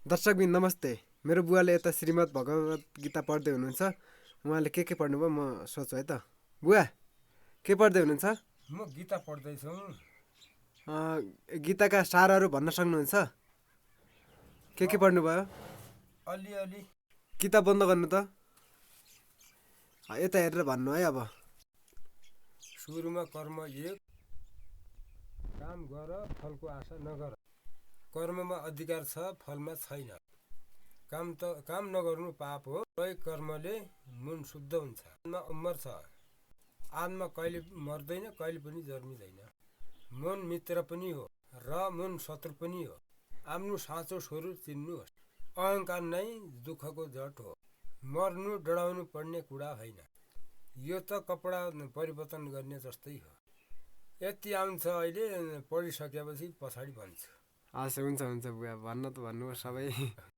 दर्शकबिन नमस्ते। मेरो बुवाले यता श्रीमद् भगवत गीता पढ्दै हुनुहुन्छ। उहाँले के पढ्नुभयो म सोध्छु है त। बुवा के पढ्दै हुनुहुन्छ? म गीता पढ्दैछु। गीताका सारहरू भन्न सक्नुहुन्छ? के पढ्नुभयो? अलिअलि। किताब बन्द गर्नु त। यता हेरेर भन्नु है। अब सुरुमा कर्म एक, काम गर फलको आशा नगर। कर्ममा अधिकार छ, फलमा छैन। काम नगर्नु पाप हो। प्रयोग कर्मले मन शुद्ध हुन्छ। आत्मा अमर छ। आत्मा कहिले मर्दैन, कहिले पनि जन्मिँदैन। मन मित्र पनि हो र मन शत्रु पनि हो। आफ्नो साँचो स्वरूप चिन्नुहोस्। अहङ्कार नै दुःखको जट हो। मर्नु डराउनु पर्ने कुरा होइन। यो त कपडा परिवर्तन गर्ने जस्तै हो। यति आउँछ, अहिले पढिसकेपछि पछाडि भन्छु। हस्, हुन्छ बुवा, भन्न त भन्नु सबै।